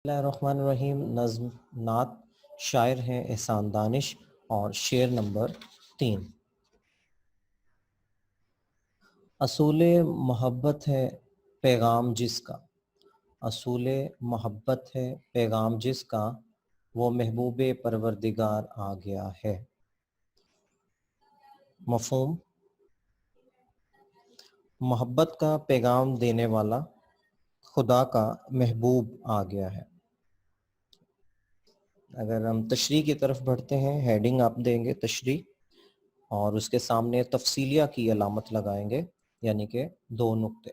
بسم اللہ الرحمن الرحیم۔ نظم نعت، شاعر ہیں احسان دانش، اور شعر نمبر 3۔ اصول محبت ہے پیغام جس کا، اصول محبت ہے پیغام جس کا، وہ محبوب پروردگار آ گیا ہے۔ مفہوم: محبت کا پیغام دینے والا خدا کا محبوب آ گیا ہے۔ اگر ہم تشریح کی طرف بڑھتے ہیں، ہیڈنگ آپ دیں گے تشریح، اور اس کے سامنے تفصیلیہ کی علامت لگائیں گے، یعنی کہ 2 نقطے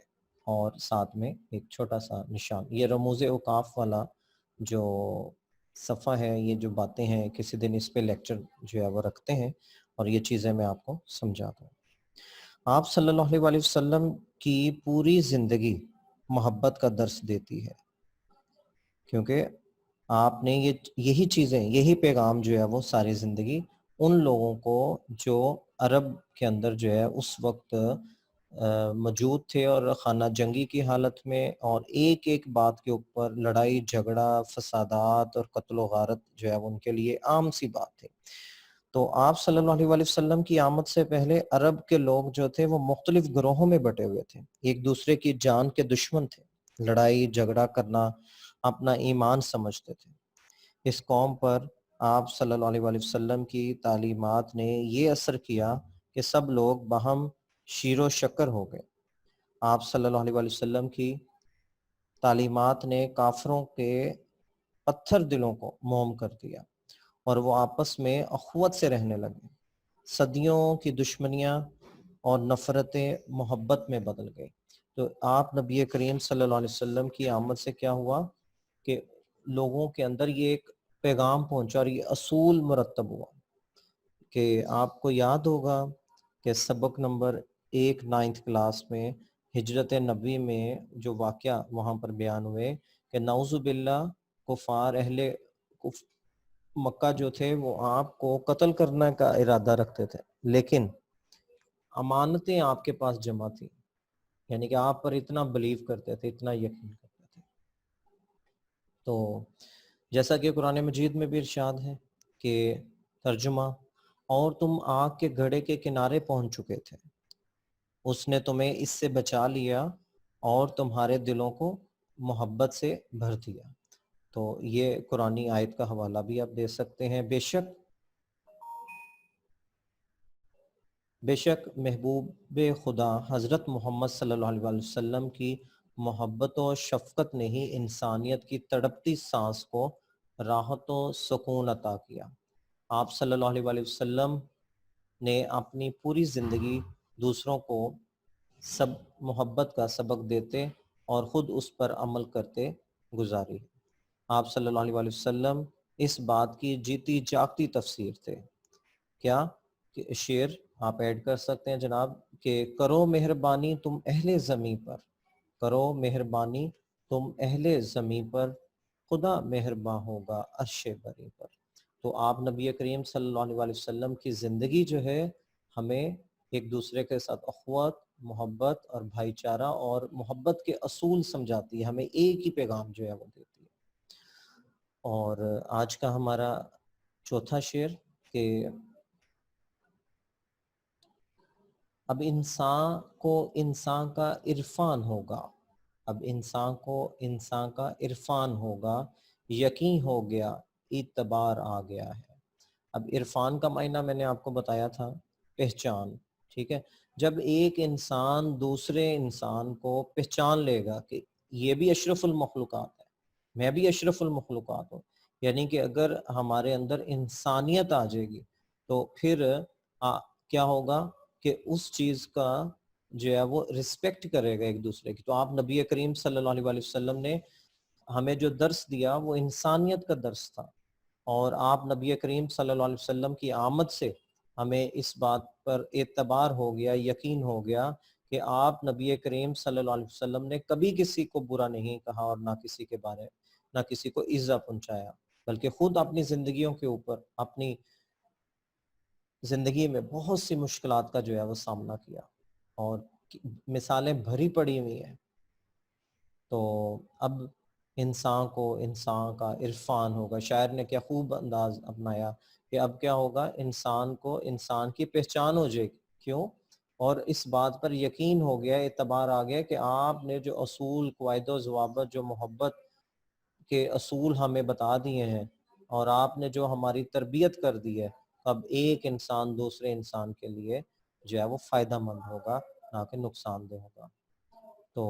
اور ساتھ میں ایک چھوٹا سا نشان۔ یہ رموز اوقاف والا جو صفحہ ہے، یہ جو باتیں ہیں، کسی دن اس پہ لیکچر جو ہے وہ رکھتے ہیں، اور یہ چیزیں میں آپ کو سمجھاتا ہوں۔ آپ صلی اللہ علیہ وسلم کی پوری زندگی محبت کا درس دیتی ہے، کیونکہ آپ نے یہی چیزیں، یہی پیغام جو ہے وہ ساری زندگی ان لوگوں کو جو عرب کے اندر جو ہے اس وقت موجود تھے اور خانہ جنگی کی حالت میں، اور ایک ایک بات کے اوپر لڑائی جھگڑا فسادات اور قتل و غارت جو ہے وہ ان کے لیے عام سی بات تھی۔ تو آپ صلی اللہ علیہ وسلم کی آمد سے پہلے عرب کے لوگ جو تھے وہ مختلف گروہوں میں بٹے ہوئے تھے، ایک دوسرے کی جان کے دشمن تھے، لڑائی جھگڑا کرنا اپنا ایمان سمجھتے تھے۔ اس قوم پر آپ صلی اللہ علیہ وسلم کی تعلیمات نے یہ اثر کیا کہ سب لوگ باہم شیر و شکر ہو گئے۔ آپ صلی اللہ علیہ وسلم کی تعلیمات نے کافروں کے پتھر دلوں کو موم کر دیا، اور وہ آپس میں اخوت سے رہنے لگے۔ صدیوں کی دشمنیاں اور نفرتیں محبت میں بدل گئی۔ تو آپ نبی کریم صلی اللہ علیہ وسلم کی آمد سے کیا ہوا کہ لوگوں کے اندر یہ ایک پیغام پہنچا، اور یہ اصول مرتب ہوا کہ آپ کو یاد ہوگا کہ سبق نمبر 1 9th کلاس میں ہجرت نبی میں جو واقعہ وہاں پر بیان ہوئے کہ نعوذ باللہ کفار اہل مکہ جو تھے وہ آپ کو قتل کرنے کا ارادہ رکھتے تھے، لیکن امانتیں آپ کے پاس جمع تھیں، یعنی کہ آپ پر اتنا بلیو کرتے تھے، اتنا یقین کرتے تھے۔ تو جیسا کہ قرآن مجید میں بھی ارشاد ہے کہ ترجمہ: اور تم آگ کے گھڑے کے کنارے پہنچ چکے تھے، اس نے تمہیں اس سے بچا لیا اور تمہارے دلوں کو محبت سے بھر دیا۔ تو یہ قرآنی آیت کا حوالہ بھی آپ دے سکتے ہیں۔ بے شک محبوب خدا حضرت محمد صلی اللہ علیہ وسلم کی محبت و شفقت نے ہی انسانیت کی تڑپتی سانس کو راحت و سکون عطا کیا۔ آپ صلی اللہ علیہ وسلم نے اپنی پوری زندگی دوسروں کو سب محبت کا سبق دیتے اور خود اس پر عمل کرتے گزاری۔ آپ صلی اللہ علیہ وسلم اس بات کی جیتی جاگتی تفسیر تھے۔ کیا کہ شعر آپ ایڈ کر سکتے ہیں جناب، کہ کرو مہربانی تم اہل زمیں پر، کرو مہربانی تم اہل زمیں پر، خدا مہرباں ہوگا عرش بری پر۔ تو آپ نبی کریم صلی اللہ علیہ وسلم کی زندگی جو ہے ہمیں ایک دوسرے کے ساتھ اخوت، محبت اور بھائی چارہ اور محبت کے اصول سمجھاتی ہے، ہمیں ایک ہی پیغام جو ہے وہ دیتی ہے۔ اور آج کا ہمارا چوتھا شعر کہ اب انسان کو انسان کا عرفان ہوگا، اب انسان کو انسان کا عرفان ہوگا، یقین ہو گیا اعتبار آ گیا ہے۔ اب عرفان کا معنی میں نے آپ کو بتایا تھا پہچان، ٹھیک ہے۔ جب ایک انسان دوسرے انسان کو پہچان لے گا کہ یہ بھی اشرف المخلوقات ہے، میں بھی اشرف المخلوقات ہوں، یعنی کہ اگر ہمارے اندر انسانیت آ جائے گی تو پھر کیا ہوگا کہ اس چیز کا جو ہے وہ رسپیکٹ کرے گا ایک دوسرے کی۔ تو آپ نبی کریم صلی اللہ علیہ وسلم نے ہمیں جو درس دیا وہ انسانیت کا درس تھا، اور آپ نبی کریم صلی اللہ علیہ وسلم کی آمد سے ہمیں اس بات پر اعتبار ہو گیا، یقین ہو گیا کہ آپ نبی کریم صلی اللہ علیہ وسلم نے کبھی کسی کو برا نہیں کہا، اور نہ کسی کے بارے نہ کسی کو ایذا پہنچایا، بلکہ خود اپنی زندگیوں کے اوپر اپنی زندگی میں بہت سی مشکلات کا جو ہے وہ سامنا کیا، اور مثالیں بھری پڑی ہوئی ہیں۔ تو اب انسان کو انسان کا عرفان ہوگا. شاعر نے کیا خوب انداز اپنایا کہ اب کیا ہوگا, انسان کو انسان کی پہچان ہو جائے گی. کیوں؟ اور اس بات پر یقین ہو گیا, اعتبار آ گیا کہ آپ نے جو اصول, قواعد و ضوابط, جو محبت کے اصول ہمیں بتا دیے ہیں اور آپ نے جو ہماری تربیت کر دی ہے, اب ایک انسان دوسرے انسان کے لیے جو ہے وہ فائدہ مند ہوگا, نہ کہ نقصان دہ ہوگا. تو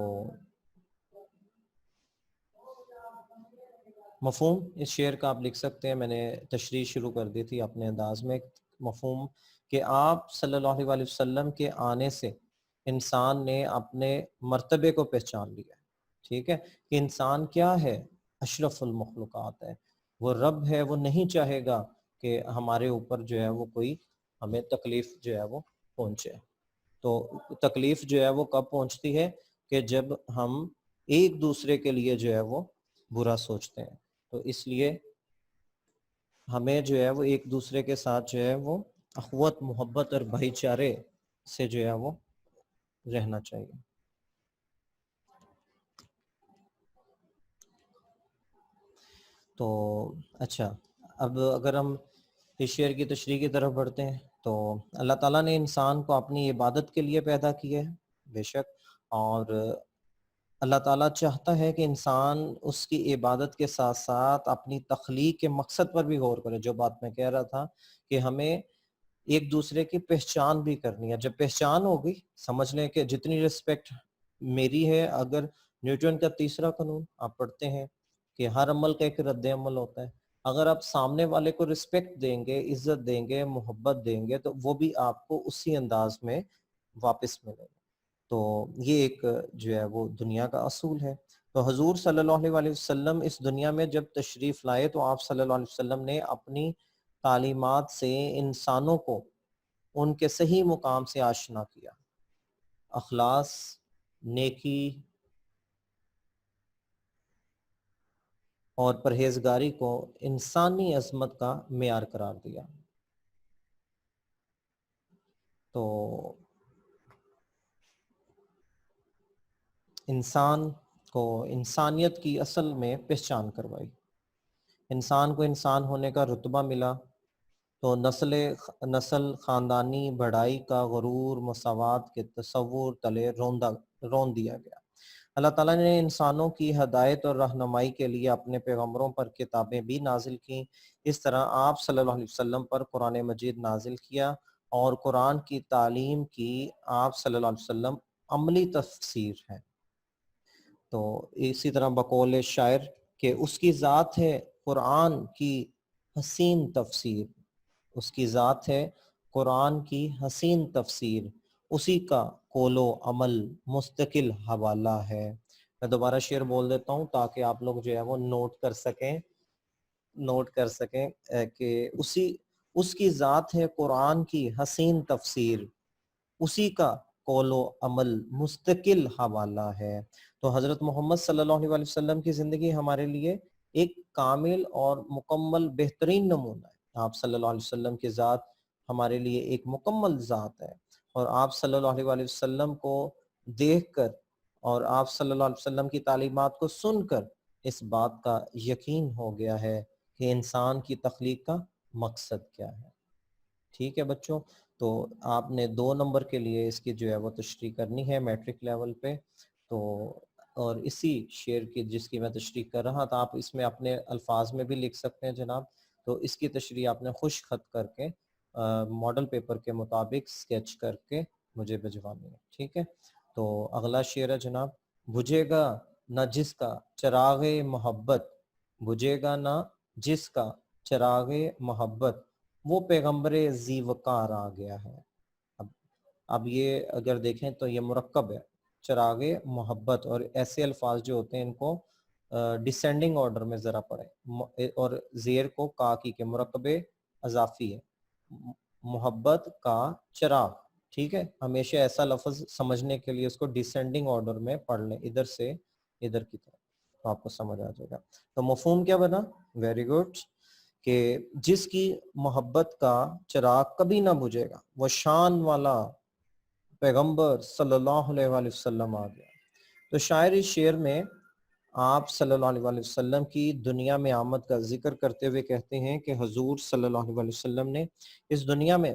مفہوم اس شعر کا آپ لکھ سکتے ہیں. میں نے تشریح شروع کر دی تھی اپنے انداز میں. مفہوم کہ آپ صلی اللہ علیہ وسلم کے آنے سے انسان نے اپنے مرتبے کو پہچان لیا. ٹھیک ہے, کہ انسان کیا ہے, اشرف المخلوقات ہے, وہ رب ہے. وہ نہیں چاہے گا کہ ہمارے اوپر جو ہے وہ کوئی ہمیں تکلیف جو ہے وہ پہنچے. تو تکلیف جو ہے وہ کب پہنچتی ہے؟ کہ جب ہم ایک دوسرے کے لیے جو ہے وہ برا سوچتے ہیں. تو اس لیے ہمیں جو ہے وہ ایک دوسرے کے ساتھ جو ہے وہ اخوت, محبت اور بھائی چارے سے جو ہے وہ رہنا چاہیے. تو اچھا, اب اگر ہم اس شعر کی تشریح کی طرف بڑھتے ہیں تو اللہ تعالیٰ نے انسان کو اپنی عبادت کے لیے پیدا کیا ہے بے شک, اور اللہ تعالیٰ چاہتا ہے کہ انسان اس کی عبادت کے ساتھ ساتھ اپنی تخلیق کے مقصد پر بھی غور کرے. جو بات میں کہہ رہا تھا کہ ہمیں ایک دوسرے کی پہچان بھی کرنی ہے. جب پہچان ہوگی, سمجھ لیں کہ جتنی رسپیکٹ میری ہے, اگر نیوٹن کا تیسرا قانون آپ پڑھتے ہیں کہ ہر عمل کا ایک رد عمل ہوتا ہے, اگر آپ سامنے والے کو رسپیکٹ دیں گے, عزت دیں گے, محبت دیں گے, تو وہ بھی آپ کو اسی انداز میں واپس ملے گا. تو یہ ایک جو ہے وہ دنیا کا اصول ہے. تو حضور صلی اللہ علیہ وسلم اس دنیا میں جب تشریف لائے تو آپ صلی اللہ علیہ وسلم نے اپنی تعلیمات سے انسانوں کو ان کے صحیح مقام سے آشنا کیا. اخلاص, نیکی اور پرہیزگاری کو انسانی عظمت کا معیار قرار دیا. تو انسان کو انسانیت کی اصل میں پہچان کروائی, انسان کو انسان ہونے کا رتبہ ملا. تو نسل خاندانی بڑائی کا غرور, مساوات کے تصور تلے رون دیا گیا. اللہ تعالیٰ نے انسانوں کی ہدایت اور رہنمائی کے لیے اپنے پیغمبروں پر کتابیں بھی نازل کیں. اس طرح آپ صلی اللہ علیہ وسلم پر قرآن مجید نازل کیا اور قرآن کی تعلیم کی آپ صلی اللہ علیہ وسلم عملی تفسیر ہے. تو اسی طرح بقول شاعر کہ اس کی ذات ہے قرآن کی حسین تفسیر, اس کی ذات ہے قرآن کی حسین تفسیر, اسی کا قول و عمل مستقل حوالہ ہے. میں دوبارہ شعر بول دیتا ہوں تاکہ آپ لوگ جو ہے وہ نوٹ کر سکیں کہ اس کی ذات ہے قرآن کی حسین تفسیر, اسی کا قول و عمل مستقل حوالہ ہے. تو حضرت محمد صلی اللہ علیہ وسلم کی زندگی ہمارے لیے ایک کامل اور مکمل بہترین نمونہ ہے. آپ صلی اللہ علیہ وسلم کی ذات ہمارے لیے ایک مکمل ذات ہے, اور آپ صلی اللہ علیہ وسلم کو دیکھ کر اور آپ صلی اللہ علیہ وسلم کی تعلیمات کو سن کر اس بات کا یقین ہو گیا ہے کہ انسان کی تخلیق کا مقصد کیا ہے. ٹھیک ہے بچوں, تو آپ نے 2 نمبر کے لیے اس کی جو ہے وہ تشریح کرنی ہے میٹرک لیول پہ. تو اور اسی شعر کی جس کی میں تشریح کر رہا تھا, آپ اس میں اپنے الفاظ میں بھی لکھ سکتے ہیں جناب. تو اس کی تشریح آپ نے خوش خط کر کے ماڈل پیپر کے مطابق سکیچ کر کے مجھے بھجوانی ہے. ٹھیک ہے, تو اگلا شعر ہے جناب. بجھے گا نہ جس کا چراغ محبت, بجھے گا نہ جس کا چراغ محبت, وہ پیغمبر ذی وقار آ گیا ہے. اب یہ اگر دیکھیں تو یہ مرکب ہے, چراغ محبت, اور ایسے الفاظ جو ہوتے ہیں ان کو ڈیسینڈنگ آرڈر میں ذرا پڑھیں, اور زیر کو کا کی کے مرکب اضافی ہے, محبت کا چراغ. ٹھیک ہے, ہمیشہ ایسا لفظ سمجھنے کے لیے اس کو ڈیسینڈنگ آرڈر میں پڑھ لیں, ادھر سے ادھر کی طرف, تو آپ کو سمجھ آ جائے گا. تو مفہوم کیا بنا؟ ویری گڈ, کہ جس کی محبت کا چراغ کبھی نہ بجھے گا, وہ شان والا پیغمبر صلی اللہ علیہ وسلم آ گیا. تو شاعر اس شعر میں آپ صلی اللہ علیہ وآلہ وسلم کی دنیا میں آمد کا ذکر کرتے ہوئے کہتے ہیں کہ حضور صلی اللہ علیہ وآلہ وسلم نے اس دنیا میں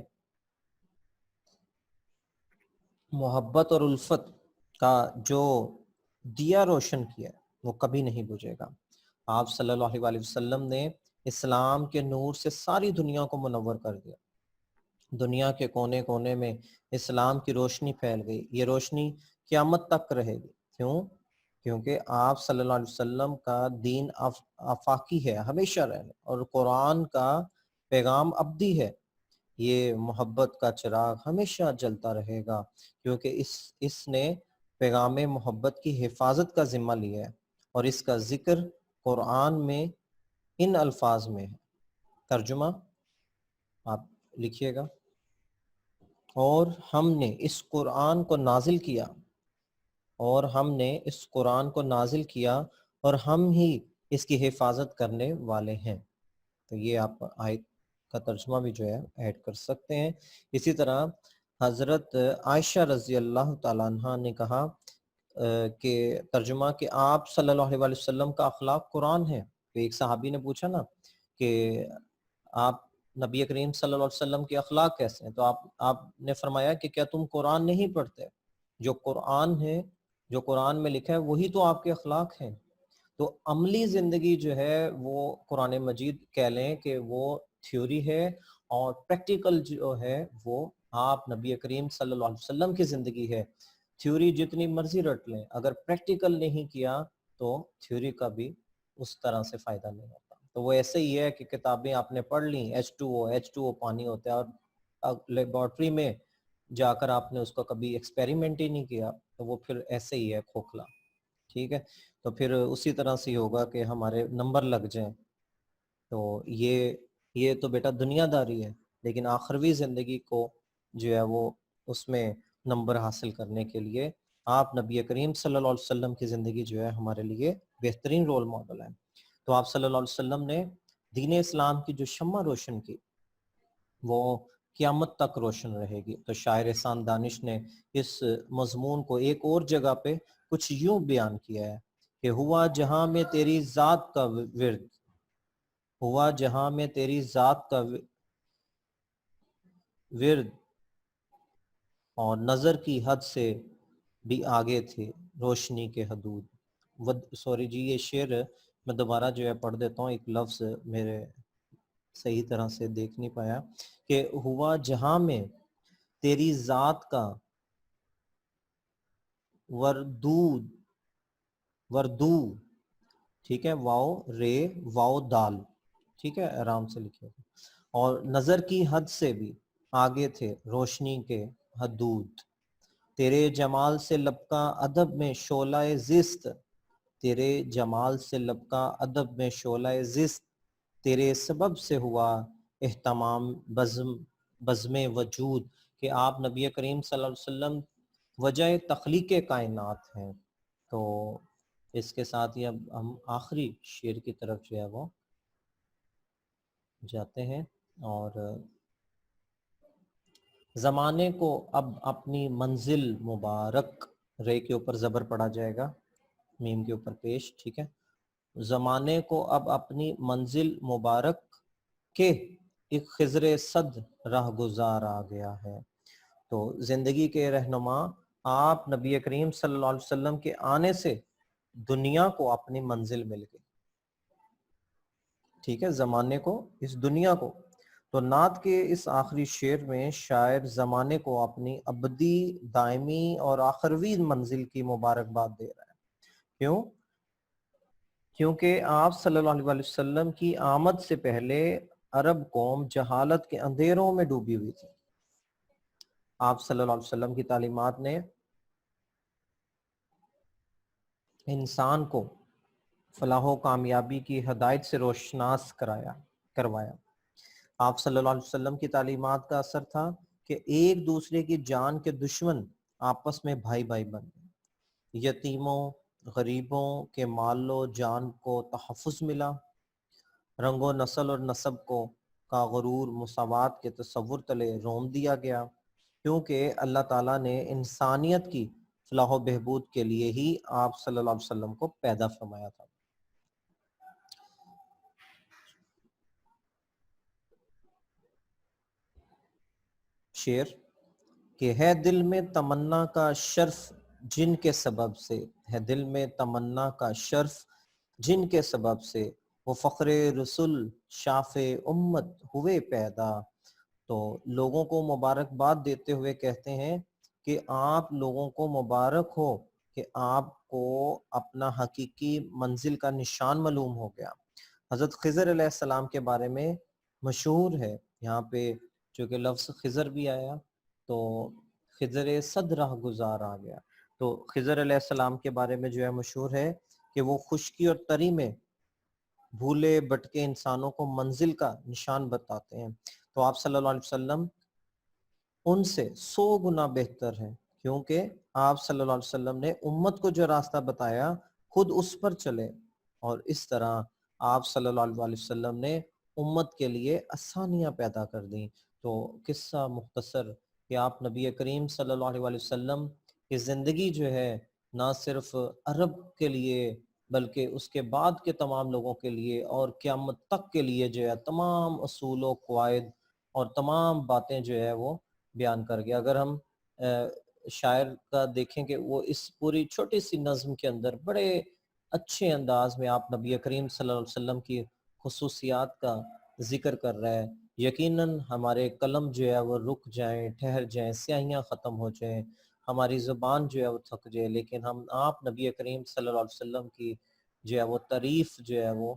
محبت اور الفت کا جو دیا روشن کیا وہ کبھی نہیں بجھے گا۔ آپ صلی اللہ علیہ وآلہ وسلم نے اسلام کے نور سے ساری دنیا کو منور کر دیا۔ دنیا کے کونے کونے میں اسلام کی روشنی پھیل گئی، یہ روشنی قیامت تک رہے گی۔ کیوں؟ کیونکہ آپ صلی اللہ علیہ وسلم کا دین آفاقی ہے، ہمیشہ رہے، اور قرآن کا پیغام ابدی ہے۔ یہ محبت کا چراغ ہمیشہ جلتا رہے گا، کیونکہ اس نے پیغام محبت کی حفاظت کا ذمہ لیا ہے، اور اس کا ذکر قرآن میں ان الفاظ میں ہے۔ ترجمہ آپ لکھیے گا۔ اور ہم نے اس قرآن کو نازل کیا، اور ہم نے اس قرآن کو نازل کیا اور ہم ہی اس کی حفاظت کرنے والے ہیں۔ تو یہ آپ آیت کا ترجمہ بھی جو ہے ایڈ کر سکتے ہیں۔ اسی طرح حضرت عائشہ رضی اللہ تعالیٰ عنہ نے کہا کہ ترجمہ کہ آپ صلی اللہ علیہ وسلم کا اخلاق قرآن ہے۔ کہ ایک صحابی نے پوچھا نا کہ آپ نبی کریم صلی اللہ علیہ وسلم کے اخلاق کیسے ہیں، تو آپ نے فرمایا کہ کیا تم قرآن نہیں پڑھتے؟ جو قرآن ہے، جو قرآن میں لکھا ہے وہی تو آپ کے اخلاق ہیں۔ تو عملی زندگی جو ہے وہ قرآن مجید کہہ لیں کہ وہ تھیوری ہے، اور پریکٹیکل جو ہے وہ آپ نبی کریم صلی اللہ علیہ وسلم کی زندگی ہے۔ تھیوری جتنی مرضی رٹ لیں، اگر پریکٹیکل نہیں کیا تو تھیوری کا بھی اس طرح سے فائدہ نہیں ہوتا۔ تو وہ ایسے ہی ہے کہ کتابیں آپ نے پڑھ لیں، H2O پانی ہوتا ہے، اور لیبارٹری میں جا کر آپ نے اس کا کبھی ایکسپیریمنٹ ہی نہیں کیا، تو وہ پھر ایسے ہی ہے، کھوکھلا۔ ٹھیک ہے، تو پھر اسی طرح سے ہوگا کہ ہمارے نمبر لگ جائیں۔ تو یہ تو بیٹا دنیا داری ہے، لیکن آخروی زندگی کو جو ہے وہ اس میں نمبر حاصل کرنے کے لیے آپ نبی کریم صلی اللہ علیہ وسلم کی زندگی جو ہے ہمارے لیے بہترین رول ماڈل ہے۔ تو آپ صلی اللہ علیہ وسلم نے دین اسلام کی جو شمع روشن کی وہ قیامت تک روشن رہے گی۔ تو شاعر احسان دانش نے اس مضمون کو ایک اور جگہ پہ کچھ یوں بیان کیا ہے کہ ہوا جہاں میں تیری ذات کا ورد، ہوا جہاں میں تیری ذات کا ورد، اور نظر کی حد سے بھی آگے تھے روشنی کے حدود۔ سوری جی، یہ شعر میں دوبارہ جو ہے پڑھ دیتا ہوں، ایک لفظ میرے صحیح طرح سے دیکھ نہیں پایا، کہ ہوا جہاں میں تیری ذات کا وردو، ٹھیک ہے، واؤ رے واؤ دال، ٹھیک ہے، آرام سے لکھے، اور نظر کی حد سے بھی آگے تھے روشنی کے حدود۔ تیرے جمال سے لبکا ادب میں شعلہ زست، تیرے جمال سے لبکا ادب میں شعلہ زست، تیرے سبب سے ہوا اہتمام بزم وجود، کہ آپ نبی کریم صلی اللہ علیہ وسلم وجہ تخلیق کائنات ہیں۔ تو اس کے ساتھ ہی اب ہم آخری شعر کی طرف جو ہے وہ جاتے ہیں، اور زمانے کو اب اپنی منزل مبارک، رے کے اوپر زبر پڑا جائے گا، میم کے اوپر پیش، ٹھیک ہے، زمانے کو اب اپنی منزل مبارک کے ایک خضر صد راہ گزار آ گیا ہے۔ تو زندگی کے رہنما آپ نبی کریم صلی اللہ علیہ وسلم کے آنے سے دنیا کو اپنی منزل مل گئی، ٹھیک ہے، زمانے کو، اس دنیا کو۔ تو نعت کے اس آخری شعر میں شاعر زمانے کو اپنی ابدی، دائمی اور آخروی منزل کی مبارکباد دے رہا ہے۔ کیوں؟ کیونکہ آپ صلی اللہ علیہ وسلم کی آمد سے پہلے عرب قوم جہالت کے اندھیروں میں ڈوبی ہوئی تھی۔ آپ صلی اللہ علیہ وسلم کی تعلیمات نے انسان کو فلاح و کامیابی کی ہدایت سے روشناس کروایا۔ آپ صلی اللہ علیہ وسلم کی تعلیمات کا اثر تھا کہ ایک دوسرے کی جان کے دشمن آپس میں بھائی بھائی بن گئے، یتیموں غریبوں کے مال و جان کو تحفظ ملا، رنگ و نسل اور نسب کو کا غرور مساوات کے تصور تلے روم دیا گیا، کیونکہ اللہ تعالیٰ نے انسانیت کی فلاح و بہبود کے لیے ہی آپ صلی اللہ علیہ وسلم کو پیدا فرمایا تھا۔ شعر کہ ہے دل میں تمنا کا شرف جن کے سبب سے، ہے دل میں تمنا کا شرف جن کے سبب سے، وہ فخر رسول شاف امت ہوئے پیدا۔ تو لوگوں کو مبارکباد دیتے ہوئے کہتے ہیں کہ آپ لوگوں کو مبارک ہو کہ آپ کو اپنا حقیقی منزل کا نشان معلوم ہو گیا۔ حضرت خضر علیہ السلام کے بارے میں مشہور ہے، یہاں پہ چونکہ لفظ خضر بھی آیا تو خضر صد راہ گزار آ گیا، تو خضر علیہ السلام کے بارے میں جو ہے مشہور ہے کہ وہ خشکی اور تری میں بھولے بھٹکے انسانوں کو منزل کا نشان بتاتے ہیں۔ تو آپ صلی اللہ علیہ وسلم ان سے 100 گنا بہتر ہیں، کیونکہ آپ صلی اللہ علیہ وسلم نے امت کو جو راستہ بتایا خود اس پر چلے، اور اس طرح آپ صلی اللہ علیہ وسلم نے امت کے لیے آسانیاں پیدا کر دیں۔ تو قصہ مختصر کہ آپ نبی کریم صلی اللہ علیہ وسلم کی زندگی جو ہے نہ صرف عرب کے لیے بلکہ اس کے بعد کے تمام لوگوں کے لیے اور قیامت تک کے لیے جو ہے تمام اصول و قواعد اور تمام باتیں جو ہے وہ بیان کر گیا۔ اگر ہم شاعر کا دیکھیں کہ وہ اس پوری چھوٹی سی نظم کے اندر بڑے اچھے انداز میں آپ نبی کریم صلی اللہ علیہ وسلم کی خصوصیات کا ذکر کر رہا ہے، یقیناً ہمارے قلم جو ہے وہ رک جائیں، ٹھہر جائیں، سیاہیاں ختم ہو جائیں، ہماری زبان جو ہے وہ تھک جائے، لیکن ہم آپ نبی کریم صلی اللہ علیہ وسلم کی جو ہے وہ تعریف جو ہے وہ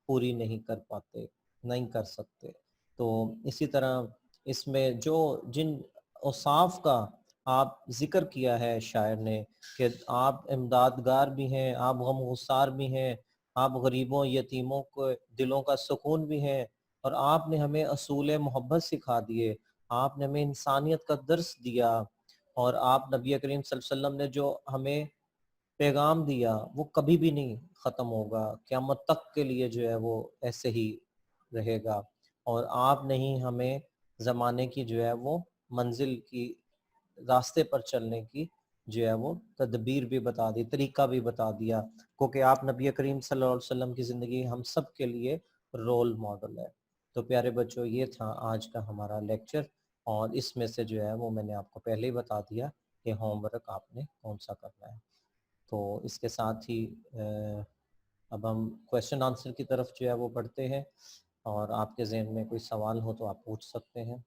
پوری نہیں کر پاتے، نہیں کر سکتے۔ تو اسی طرح اس میں جو جن اوصاف کا آپ ذکر کیا ہے شاعر نے کہ آپ امدادگار بھی ہیں، آپ غم گسار بھی ہیں، آپ غریبوں یتیموں کو دلوں کا سکون بھی ہیں، اور آپ نے ہمیں اصول محبت سکھا دیے، آپ نے ہمیں انسانیت کا درس دیا، اور آپ نبی کریم صلی اللہ علیہ وسلم نے جو ہمیں پیغام دیا وہ کبھی بھی نہیں ختم ہوگا، قیامت تک کے لیے جو ہے وہ ایسے ہی رہے گا، اور آپ نے ہی ہمیں زمانے کی جو ہے وہ منزل کی راستے پر چلنے کی جو ہے وہ تدبیر بھی بتا دی، طریقہ بھی بتا دیا، کیونکہ آپ نبی کریم صلی اللہ علیہ وسلم کی زندگی ہم سب کے لیے رول ماڈل ہے۔ تو پیارے بچوں، یہ تھا آج کا ہمارا لیکچر، اور اس میں سے جو ہے وہ میں نے آپ کو پہلے ہی بتا دیا کہ ہوم ورک آپ نے کون سا کرنا ہے۔ تو اس کے ساتھ ہی اب ہم کویشچن آنسر کی طرف جو ہے وہ بڑھتے ہیں، اور آپ کے ذہن میں کوئی سوال ہو تو آپ پوچھ سکتے ہیں۔